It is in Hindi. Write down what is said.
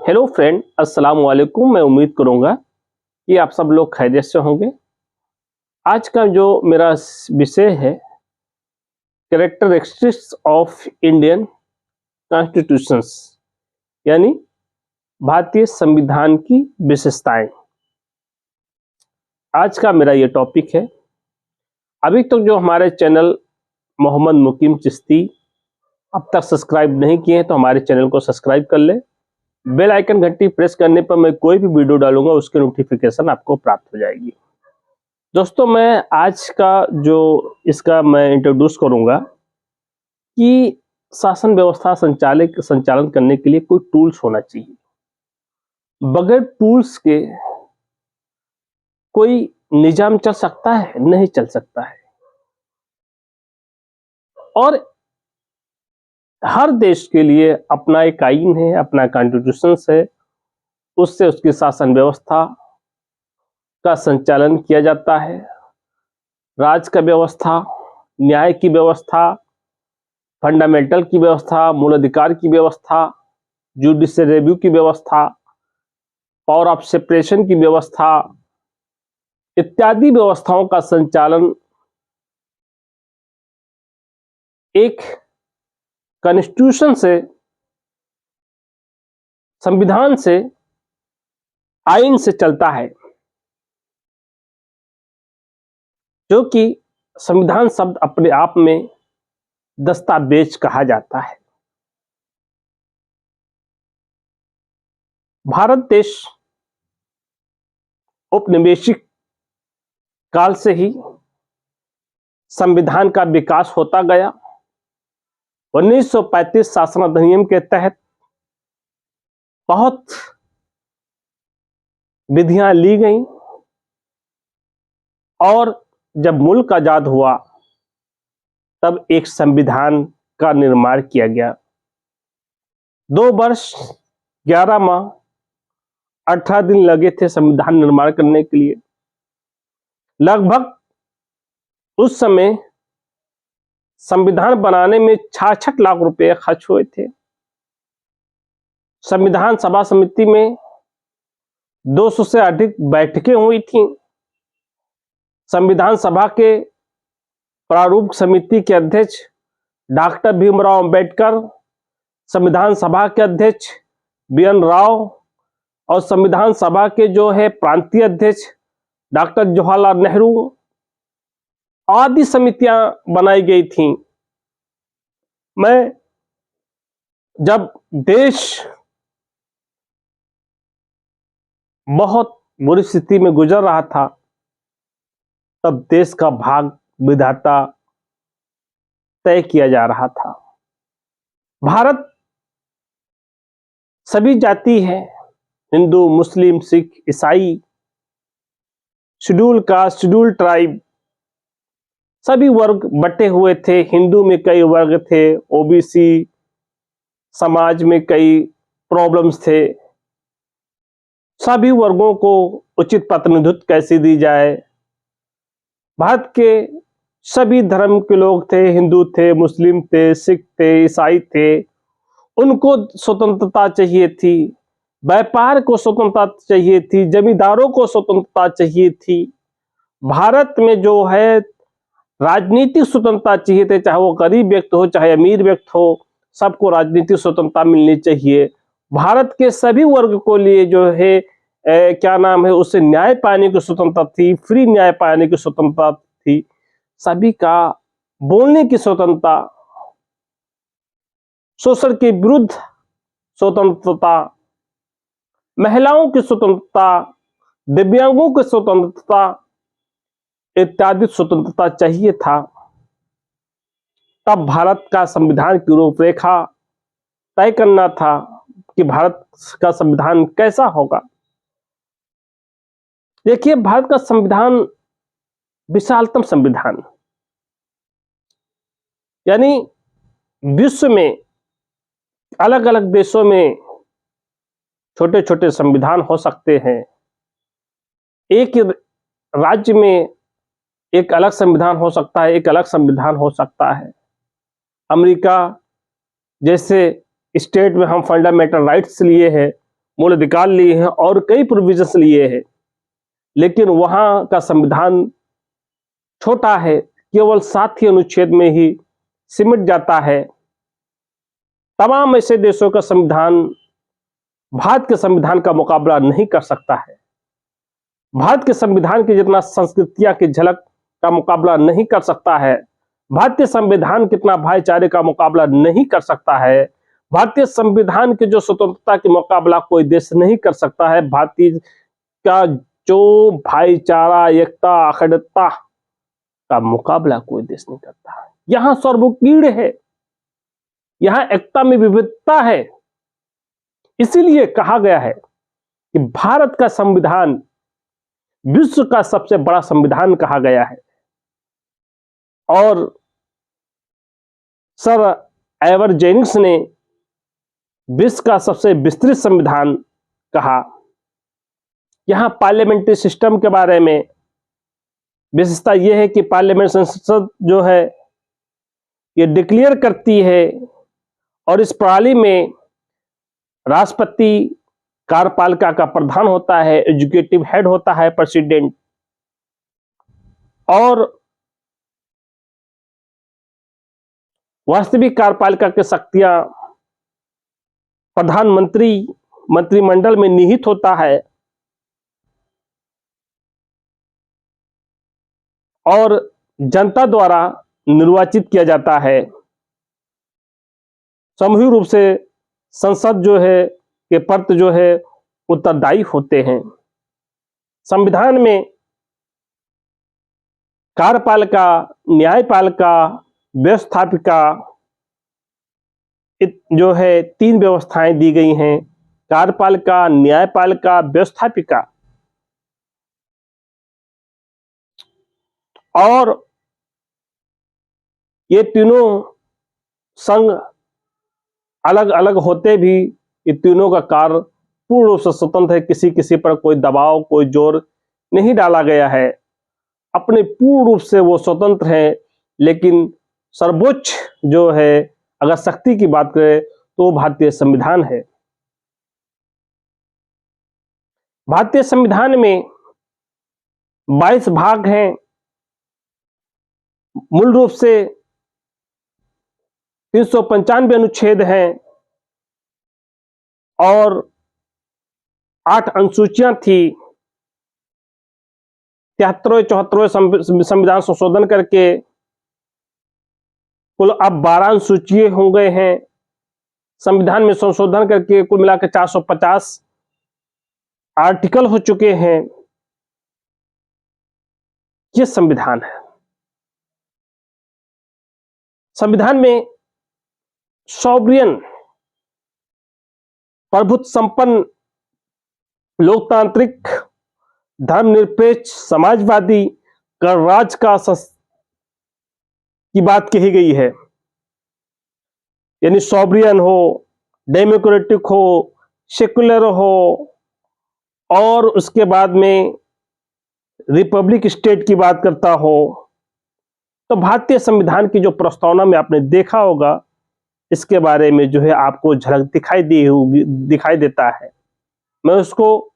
हेलो फ्रेंड, अस्सलाम वालेकुम। मैं उम्मीद करूंगा कि आप सब लोग खैरियत से होंगे। आज का जो मेरा विषय है कैरेक्टरिस्टिक्स ऑफ इंडियन कॉन्स्टिट्यूशंस, यानी भारतीय संविधान की विशेषताएं। आज का मेरा ये टॉपिक है। अभी तक जो हमारे चैनल मोहम्मद मुकीम चिश्ती अब तक सब्सक्राइब नहीं किए हैं तो हमारे चैनल को सब्सक्राइब कर ले। बेल आइकन घंटी प्रेस करने पर मैं कोई भी वीडियो डालूंगा उसकी नोटिफिकेशन आपको प्राप्त हो जाएगी। दोस्तों, मैं आज का जो इसका मैं इंट्रोड्यूस करूंगा कि शासन व्यवस्था संचालन करने के लिए कोई टूल्स होना चाहिए। बगैर टूल्स के कोई निजाम चल सकता है? नहीं चल सकता है। और हर देश के लिए अपना एक आईन है, अपना कॉन्स्टिट्यूशन है, उससे उसकी शासन व्यवस्था का संचालन किया जाता है। राज का व्यवस्था, न्याय की व्यवस्था, फंडामेंटल की व्यवस्था, मूल अधिकार की व्यवस्था, जुडिशियल रिव्यू की व्यवस्था, पावर ऑफ सेपरेशन की व्यवस्था इत्यादि व्यवस्थाओं का संचालन एक कॉन्स्टिट्यूशन से, संविधान से, आईन से चलता है। जो कि संविधान शब्द अपने आप में दस्तावेज कहा जाता है। भारत देश औपनिवेशिक काल से ही संविधान का विकास होता गया। 1935 शासन अधिनियम के तहत बहुत विधियां ली गईं और जब मुल्क आजाद हुआ तब एक संविधान का निर्माण किया गया। 2 वर्ष 11 माह 18 दिन लगे थे संविधान निर्माण करने के लिए। लगभग उस समय संविधान बनाने में 66 लाख रुपए खर्च हुए थे। संविधान सभा समिति में 200 से अधिक बैठकें हुई थीं। संविधान सभा के प्रारूप समिति के अध्यक्ष डॉक्टर भीमराव अंबेडकर, संविधान सभा के अध्यक्ष BN राव और संविधान सभा के जो है प्रांतीय अध्यक्ष डॉक्टर जवाहरलाल नेहरू आदि समितियां बनाई गई थीं। मैं जब देश बहुत बुरी स्थिति में गुजर रहा था तब देश का भाग विधाता तय किया जा रहा था। भारत सभी जाति है, हिंदू, मुस्लिम, सिख, ईसाई, शेड्यूल कास्ट, शेड्यूल ट्राइब, सभी वर्ग बटे हुए थे। हिंदू में कई वर्ग थे, OBC समाज में कई प्रॉब्लम्स थे। सभी वर्गों को उचित प्रतिनिधित्व कैसे दी जाए। भारत के सभी धर्म के लोग थे, हिंदू थे, मुस्लिम थे, सिख थे, ईसाई थे, उनको स्वतंत्रता चाहिए थी। व्यापार को स्वतंत्रता चाहिए थी, जमींदारों को स्वतंत्रता चाहिए थी। भारत में जो है राजनीतिक स्वतंत्रता चाहिए थे, चाहे वो गरीब व्यक्ति हो चाहे अमीर व्यक्ति हो, सबको राजनीतिक स्वतंत्रता मिलनी चाहिए। भारत के सभी वर्ग को लिए जो है क्या नाम है उससे न्याय पाने की स्वतंत्रता थी, फ्री न्याय पाने की स्वतंत्रता थी। सभी का बोलने की स्वतंत्रता, शोषण के विरुद्ध स्वतंत्रता, महिलाओं की स्वतंत्रता, दिव्यांगों की स्वतंत्रता इत्यादि स्वतंत्रता चाहिए था। तब भारत का संविधान की रूपरेखा तय करना था कि भारत का संविधान कैसा होगा। देखिए, भारत का संविधान विशालतम संविधान, यानी विश्व में अलग अलग देशों में छोटे छोटे संविधान हो सकते हैं। एक राज्य में एक अलग संविधान हो सकता है, एक अलग संविधान हो सकता है। अमेरिका जैसे स्टेट में हम फंडामेंटल राइट्स लिए हैं, मूल अधिकार लिए हैं और कई प्रोविजंस लिए हैं, लेकिन वहां का संविधान छोटा है, केवल 7 ही अनुच्छेद में ही सिमट जाता है। तमाम ऐसे देशों का संविधान भारत के संविधान का मुकाबला नहीं कर सकता है। भारत के संविधान की जितना संस्कृतियां की झलक का मुकाबला नहीं कर सकता है। भारतीय संविधान कितना भाईचारे का मुकाबला नहीं कर सकता है। भारतीय संविधान के जो स्वतंत्रता के मुकाबला कोई देश नहीं कर सकता है। भारतीय का जो भाईचारा, एकता, अखंडता का मुकाबला कोई देश नहीं करता है। यहां सर्वोकीर्ण है, यहां एकता में विविधता है। इसीलिए कहा गया है कि भारत का संविधान विश्व का सबसे बड़ा संविधान कहा गया है। और सर एवर जेनिंग्स ने विश्व का सबसे विस्तृत संविधान कहा। यहां पार्लियामेंट्री सिस्टम के बारे में विशेषता यह है कि पार्लियामेंट संसद जो है ये डिक्लेयर करती है, और इस प्रणाली में राष्ट्रपति कार्यपालिका का प्रधान होता है, एग्जीक्यूटिव हेड होता है प्रेसिडेंट, और वास्तविक कार्यपालिका की शक्तियां प्रधानमंत्री मंत्रिमंडल में निहित होता है, और जनता द्वारा निर्वाचित किया जाता है। सामूहिक रूप से संसद जो है के प्रति जो है उत्तरदायी होते हैं। संविधान में कार्यपालिका, न्यायपालिका, व्यवस्थापिका जो है 3 व्यवस्थाएं दी गई हैं। कार्यपालिका, न्यायपालिका, व्यवस्थापिका। और ये तीनों संघ अलग अलग होते भी ये तीनों का कार्य पूर्ण रूप से स्वतंत्र है। किसी किसी पर कोई दबाव, कोई जोर नहीं डाला गया है। अपने पूर्ण रूप से वो स्वतंत्र हैं। लेकिन सर्वोच्च जो है, अगर शक्ति की बात करें तो भारतीय संविधान है। भारतीय संविधान में 22 भाग हैं। मूल रूप से 395 अनुच्छेद हैं और 8 अनुसूचियां थी। 73वें संविधान संशोधन करके कुल अब 12 अनुसूचियां हो गए हैं। संविधान में संशोधन करके कुल मिलाकर 450 आर्टिकल हो चुके हैं। यह संविधान है। संविधान में सॉवरियन, प्रभुत्व संपन्न, लोकतांत्रिक, धर्मनिरपेक्ष, समाजवादी गणराज्य का की बात कही गई है। यानी सॉवरियन हो, डेमोक्रेटिक हो, सेकुलर हो, और उसके बाद में रिपब्लिक स्टेट की बात करता हो। तो भारतीय संविधान की जो प्रस्तावना में आपने देखा होगा, इसके बारे में जो है आपको झलक दिखाई देता है। मैं उसको